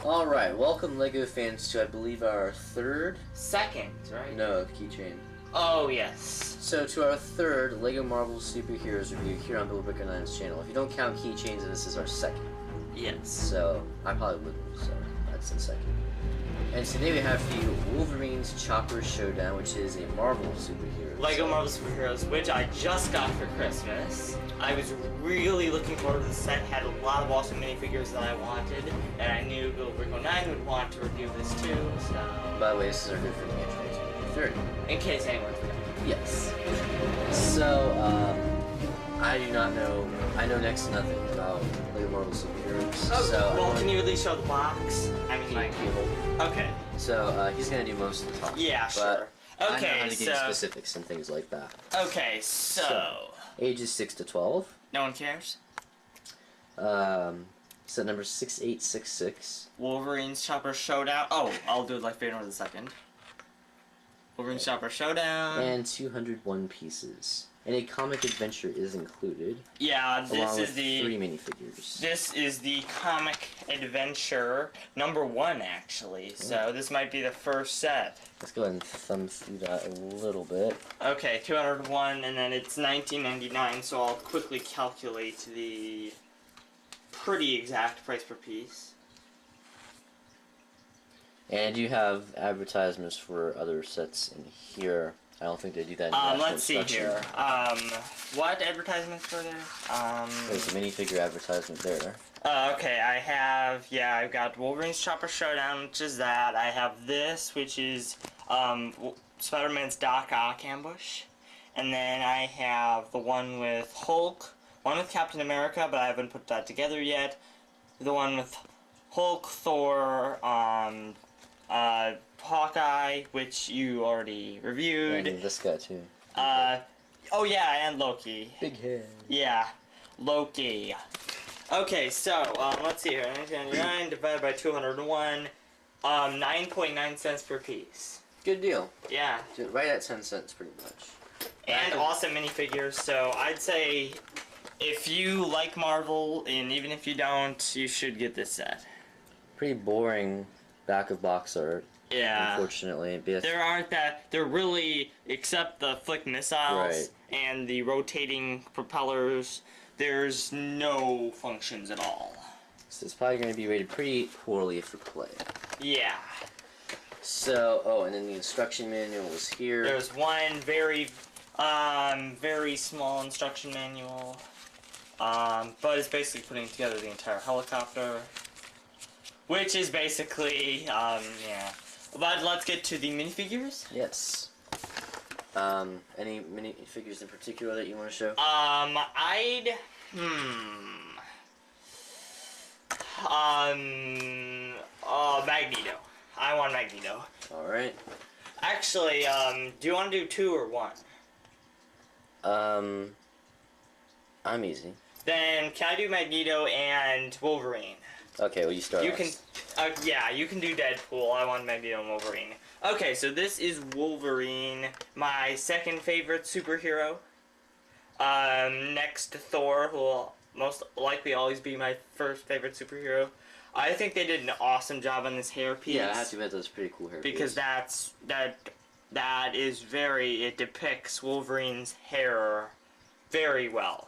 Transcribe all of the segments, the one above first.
Alright, welcome LEGO fans to I believe our second, right? No, keychain. Oh, yes. So to our third LEGO Marvel Superheroes review here on Bill Bricker 9's channel. If you don't count keychains, this is our second. Yes. So, I probably wouldn't, so that's the second. And today we have for you Wolverine's Chopper Showdown, which is a Marvel superhero. LEGO Marvel Superheroes, which I just got for Christmas. I was really looking forward to the set, had a lot of awesome minifigures that I wanted, and I knew Bill Bricker 9 would want to review this too, so... By the way, this is our different intro to the in case anyone forgot. Yes. So, I do not know, I know next to nothing about LEGO Marvel Superheroes. Oh, so well, can you at least show the box? I mean, like... Okay. So, he's gonna do most of the talking. Yeah, sure. Okay, I know how to so... give you specifics and things like that. Okay, so... Ages 6 to 12. No one cares? Set number 6866. Wolverine's Chopper Showdown. Oh, I'll do it like Vader in a second. Wolverine's Chopper Showdown. And 201 pieces. And a comic adventure is included. Yeah, this is the 3 minifigures. This is the comic adventure number 1, actually. So this might be the first set. Let's go ahead and thumb through that a little bit. Okay, 201, and then it's $19.99. So I'll quickly calculate the pretty exact price per piece. And you have advertisements for other sets in here. I don't think they do that in the let's see here. What advertisements were there? There's a minifigure advertisement there. Okay, I've got Wolverine's Chopper Showdown, which is that. I have this, which is, Spider-Man's Doc Ock ambush. And then I have the one with Hulk, one with Captain America, but I haven't put that together yet. The one with Hulk, Thor, Hawkeye, which you already reviewed. And this guy too. Oh yeah, and Loki. Big head. Yeah, Loki. Okay, so, let's see here. 1999 divided by 201, 9.9 cents per piece. Good deal. Yeah. Right at 10 cents, pretty much. And awesome minifigures, so I'd say if you like Marvel, and even if you don't, you should get this set. Pretty boring back of box art. Yeah. Unfortunately. They're really, except the flick missiles and the rotating propellers, there's no functions at all. So it's probably going to be rated pretty poorly for play. Yeah. So, and then the instruction manual is here. There's one very small instruction manual, but it's basically putting together the entire helicopter, which is basically, yeah. But let's get to the minifigures. Yes. Any minifigures in particular that you want to show? Magneto. I want Magneto. Alright. Actually, do you want to do 2 or 1? I'm easy. Then, can I do Magneto and Wolverine? Okay, well you start You can, yeah, you can do Deadpool. I want Magneto and Wolverine. Okay, so this is Wolverine, my second favorite superhero. Next to Thor, who will most likely always be my first favorite superhero. I think they did an awesome job on this hairpiece. Yeah, I have to admit that's pretty cool hairpiece. Because that is it depicts Wolverine's hair very well.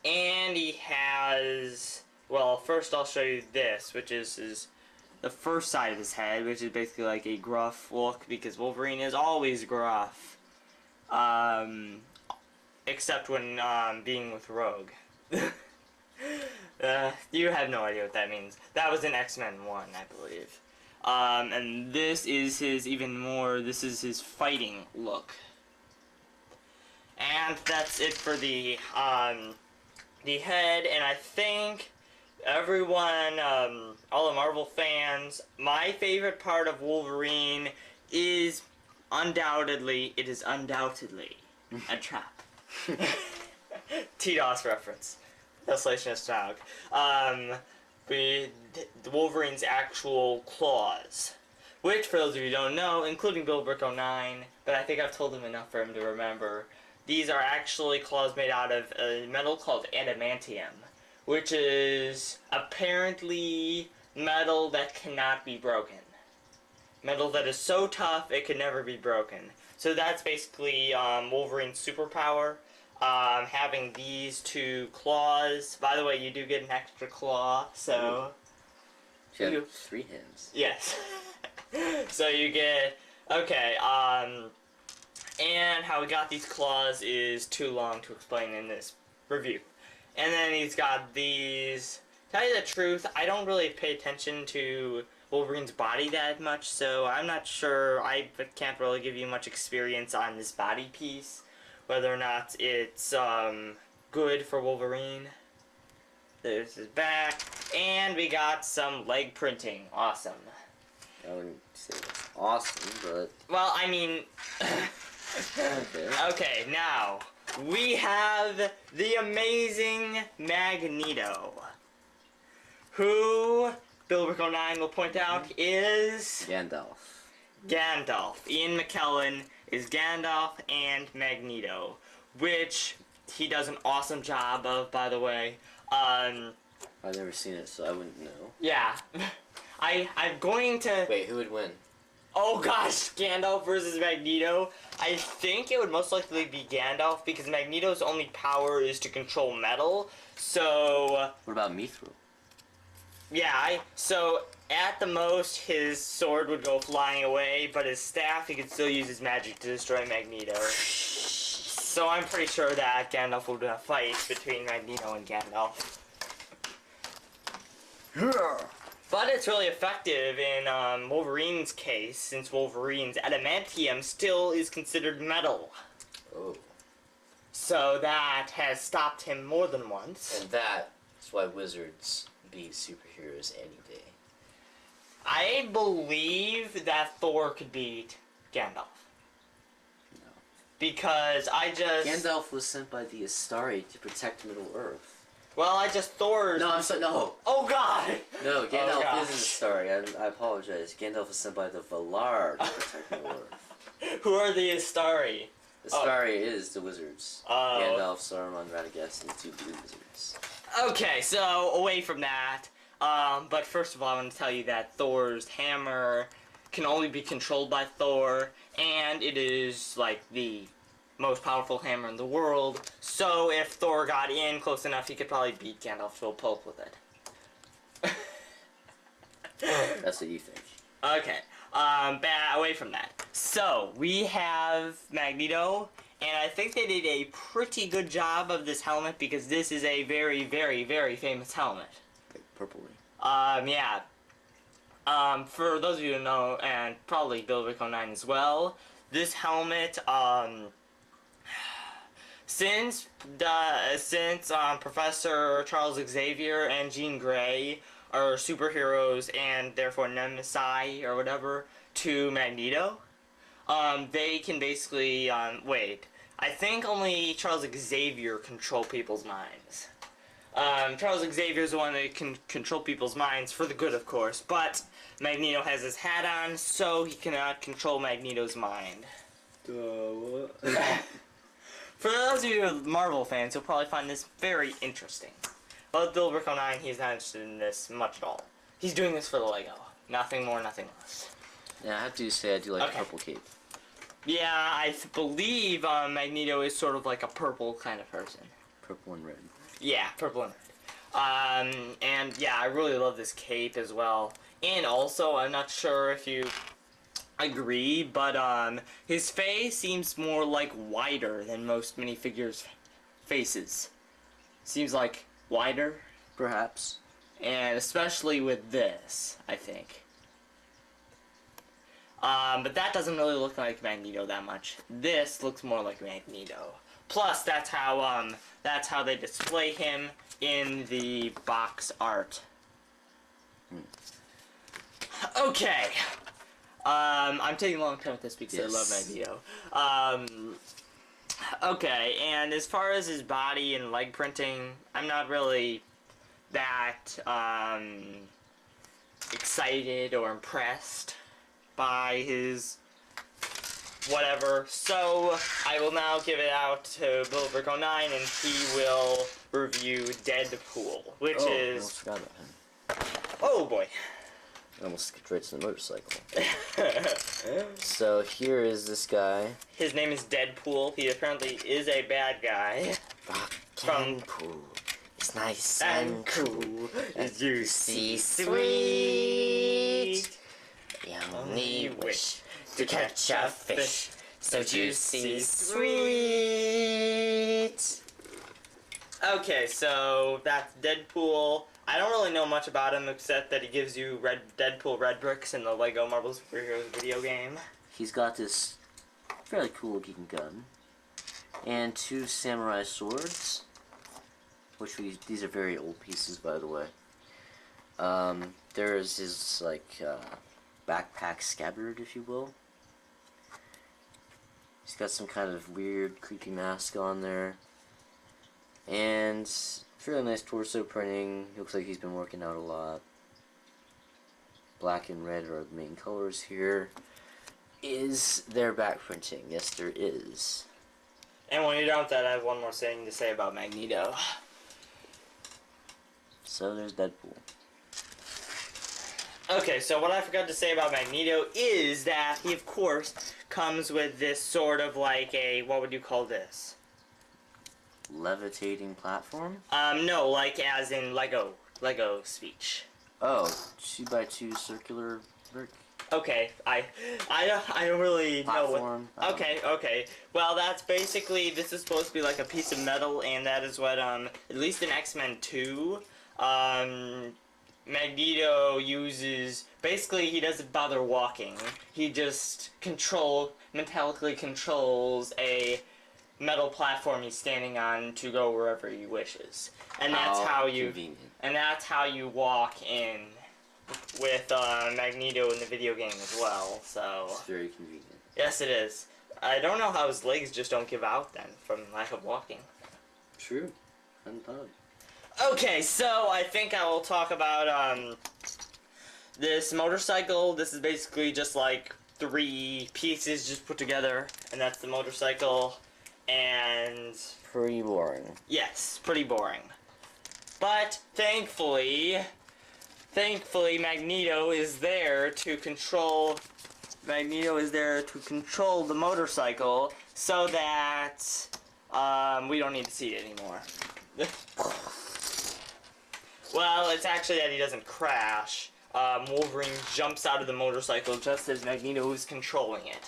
And he has, well, first I'll show you this, which is the first side of his head, which is basically like a gruff look, because Wolverine is always gruff. Except when being with Rogue. You have no idea what that means. That was in X-Men 1, I believe. And this is this is his fighting look. And that's it for the head, and I think everyone, all the Marvel fans, my favorite part of Wolverine is undoubtedly a trap. T-DOS reference. Tesslationist dog. The Wolverine's actual claws. Which, for those of you who don't know, including Bill Brick 09, but I think I've told him enough for him to remember, these are actually claws made out of a metal called adamantium, which is apparently metal that cannot be broken. Metal that is so tough it can never be broken. So that's basically Wolverine's superpower. Having these 2 claws. By the way, you do get an extra claw, so... You have 3 hands. Yes. So you get... Okay, and how he got these claws is too long to explain in this review. And then he's got these... Tell you the truth, I don't really pay attention to Wolverine's body that much, so I'm not sure. I can't really give you much experience on this body piece. Whether or not it's good for Wolverine. There's his back. And we got some leg printing. Awesome. I wouldn't say it's awesome, but... Well, I mean... Okay. Okay, now, we have the amazing Magneto. Who, Bill Rico 9 will point out, is... Gandalf. Ian McKellen is Gandalf and Magneto, which he does an awesome job of, by the way. I've never seen it, so I wouldn't know. Yeah. I'm going to... Wait, who would win? Oh gosh, Gandalf versus Magneto. I think it would most likely be Gandalf because Magneto's only power is to control metal, so... What about Mithril? Yeah, so at the most his sword would go flying away, but his staff, he could still use his magic to destroy Magneto. So I'm pretty sure that Gandalf will do a fight between Magneto and Gandalf. But it's really effective in Wolverine's case, since Wolverine's adamantium still is considered metal. Oh. So that has stopped him more than once. And that's why wizards beat superheroes any day. I believe that Thor could beat Gandalf. No. Because Gandalf was sent by the Astari to protect Middle-earth. Well, Thor's... No, I'm sorry, no! Oh god! No, Gandalf isn't Astari, I apologize. Gandalf was sent by the Valar to protect Middle-earth. Who are the Astari? Astari is the wizards. Oh. Gandalf, Saruman, Radagast, and the 2 blue wizards. Okay, so away from that, but first of all I want to tell you that Thor's hammer can only be controlled by Thor, and it is like the most powerful hammer in the world, so if Thor got in close enough he could probably beat Gandalf to a pulp with it. That's what you think. Okay, away from that. So, we have Magneto, and I think they did a pretty good job of this helmet because this is a very, very, very famous helmet. Like purpley. Yeah. For those of you who know, and probably Bill Rico 9 as well, this helmet, since Professor Charles Xavier and Jean Grey are superheroes and therefore nemesis or whatever to Magneto, they can basically, wait, I think only Charles Xavier control people's minds. Charles Xavier is the one that can control people's minds for the good, of course, but Magneto has his hat on, so he cannot control Magneto's mind. What? For those of you who are Marvel fans, you'll probably find this very interesting. But Bill Rico 9, he's not interested in this much at all. He's doing this for the Lego. Nothing more, nothing less. Yeah, I have to say I do like the purple cape. Yeah, I believe Magneto is sort of like a purple kind of person. Purple and red. Yeah, purple and red. And yeah, I really love this cape as well. And also, I'm not sure if you agree, but his face seems more like wider than most minifigures' faces. Seems like wider, Perhaps. and especially with this, I think. But that doesn't really look like Magneto that much. This looks more like Magneto. Plus, that's how they display him in the box art. Okay. I'm taking a long time with this because I love Magneto. Okay, and as far as his body and leg printing, I'm not really that excited or impressed by his whatever. So I will now give it out to Bill Rico 9, and he will review Deadpool, which is... I almost forgot about him. Oh boy. I almost skipped right to the motorcycle. So here is this guy. His name is Deadpool. He apparently is a bad guy. From Pool. It's nice and cool. As you see, sweet. You only wish to catch a fish. So juicy, sweet. Okay, so that's Deadpool. I don't really know much about him except that he gives you Deadpool red bricks in the Lego Marvel Superheroes video game. He's got this fairly cool looking gun. And 2 samurai swords. These are very old pieces, by the way. There's his, like, backpack scabbard, if you will. He's got some kind of weird, creepy mask on there. And fairly nice torso printing. Looks like he's been working out a lot. Black and red are the main colors here. Is there back printing? Yes, there is. And when you're done with that, I have one more thing to say about Magneto. So there's Deadpool. Okay, so what I forgot to say about Magneto is that he, of course, comes with this sort of like a, what would you call this? Levitating platform? No, like as in Lego speech. Oh, 2x2 circular brick? Okay, I don't really platform, know what. Okay. Well, that's basically, this is supposed to be like a piece of metal, and that is what at least in X-Men 2, Magneto uses. Basically, he doesn't bother walking. He just metallically controls a metal platform he's standing on to go wherever he wishes, and that's how you. Convenient. And that's how you walk in with Magneto in the video game as well. So. It's very convenient. Yes, it is. I don't know how his legs just don't give out then from lack of walking. True. Unthought. Okay, so I think I will talk about this motorcycle. This is basically just like 3 pieces just put together, and that's the motorcycle. And Pretty boring. yes, pretty boring. But thankfully Magneto is there to control. Magneto is there to control the motorcycle so that we don't need to see it anymore. Well, it's actually that he doesn't crash. Wolverine jumps out of the motorcycle just as Magneto is controlling it.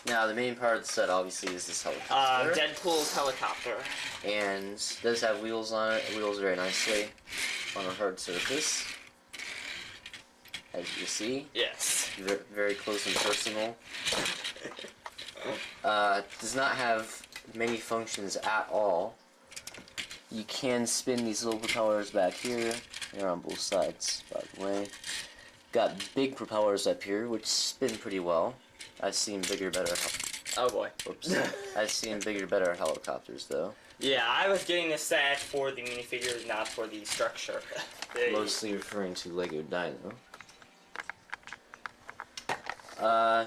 Now, the main part of the set, obviously, is this helicopter. Deadpool's helicopter. And it does have wheels on it. It wheels very nicely on a hard surface. As you see. Yes. Very close and personal. Does not have many functions at all. You can spin these little propellers back here. They're on both sides, by the way. Got big propellers up here, which spin pretty well. I've seen bigger, better. Oh boy. Oops. I've seen bigger, better helicopters, though. Yeah, I was getting this set for the minifigures, not for the structure. Mostly referring to Lego Dino.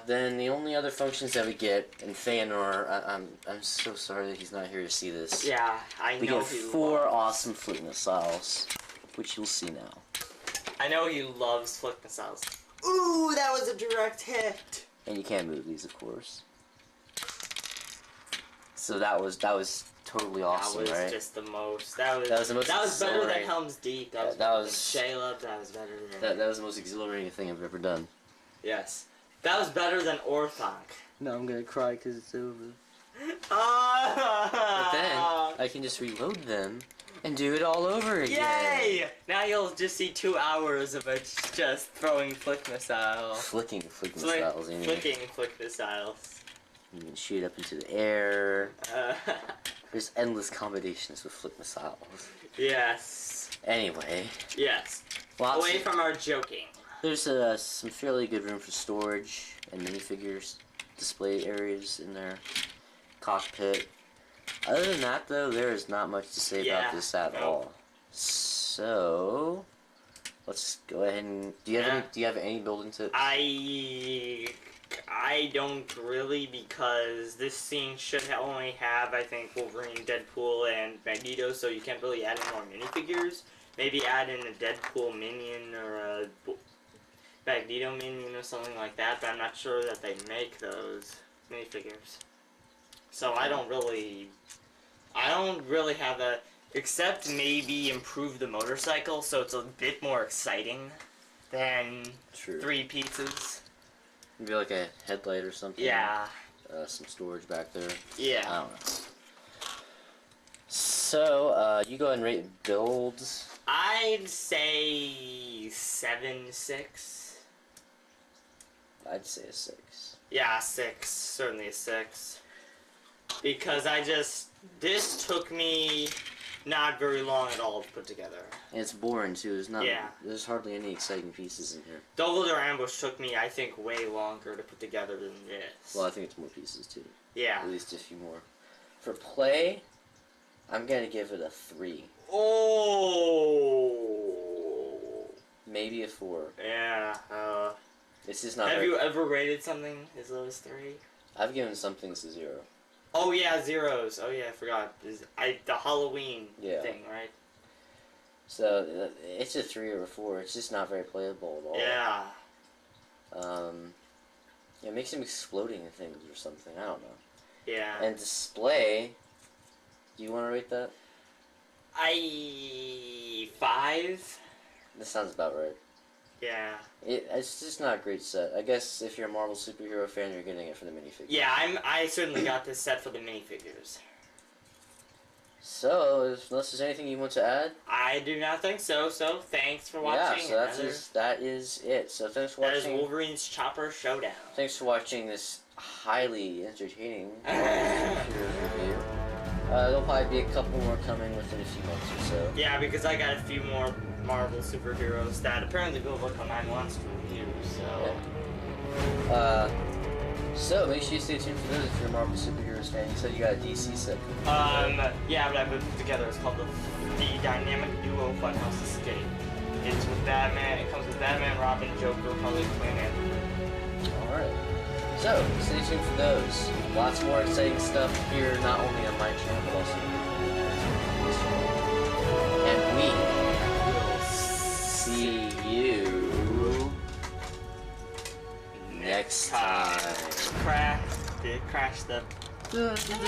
Then the only other functions that we get in Feanor, I'm so sorry that he's not here to see this. Yeah, I We know get he 4 loves. awesome flick missiles, which you'll see now. I know he loves flick missiles. Ooh, that was a direct hit. And you can't move these, of course. So that was totally awesome, that was right? just the most. That was the most better than exhilarating. Helm's Deep. That was That better was- than Shayla. That was better than. That was the most exhilarating thing I've ever done. Yes, that was better than Orthonk. No, I'm gonna cry because it's over. Ah! But then I can just reload them and do it all over again. Yay! Now you'll just see 2 hours of it just throwing flick missiles. Flicking flick missiles. You mean. Flicking flick missiles. You can shoot up into the air. Uh, There's endless combinations with flick missiles. yes. Anyway, Yes. lots Away of- from our joking. there's some fairly good room for storage and minifigures display areas in their cockpit. Other than that, though, there is not much to say Yeah, about this at all. So let's go ahead and do you have any building tips? I don't really, because this scene should only have, I think, Wolverine, Deadpool, and Magneto, so you can't really add in more minifigures. Maybe add in a Deadpool minion or a Magneto minion or something like that, but I'm not sure that they make those minifigures. So I don't really have a, except maybe improve the motorcycle so it's a bit more exciting than True. 3 pieces. Maybe like a headlight or something. Yeah. Some storage back there. Yeah. I don't know. So, you go ahead and rate builds. I'd say 7, 6. I'd say a 6. Yeah, 6. Certainly a 6. Because this took me not very long at all to put together. And it's boring too. Yeah. There's hardly any exciting pieces in here. Dumbledore Ambush took me, I think, way longer to put together than this. Well, I think it's more pieces too. Yeah. At least a few more. For play, I'm gonna give it a 3. Oh. Maybe a 4. Yeah. It's just not. Have you ever rated something as low as 3? I've given some things a 0. Oh yeah, zeros. Oh yeah, I forgot. The Halloween thing, right? So it's a 3 or a 4. It's just not very playable at all. Yeah. It makes him exploding things or something. I don't know. Yeah. And display. Do you want to rate that? 5. That sounds about right. Yeah. It's just not a great set. I guess if you're a Marvel superhero fan, you're getting it for the minifigures. Yeah, I certainly got this set for the minifigures. So, unless there's anything you want to add? I do not think so. So thanks for watching. Yeah, so that is it. So thanks for watching. That is Wolverine's Chopper Showdown. Thanks for watching this highly entertaining review. There'll probably be a couple more coming within a few months or so. Yeah, because I got a few more Marvel superheroes that apparently Bill Bookman wants to review. So. Yeah. So make sure you stay tuned for those if you're a Marvel superheroes fan. You said you got a DC set. Yeah, but I put it together. It's called the Dynamic Duo Funhouse Escape. It's with Batman. It comes with Batman, Robin, Joker, Harley Quinn, and. Alright. So, stay tuned for those. Lots more exciting stuff here, not only on my channel, but also on this channel. And we will see you next time. Crash the. Dun, dun,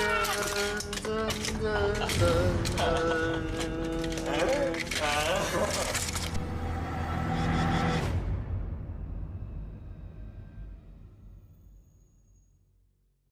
dun, dun, dun, dun.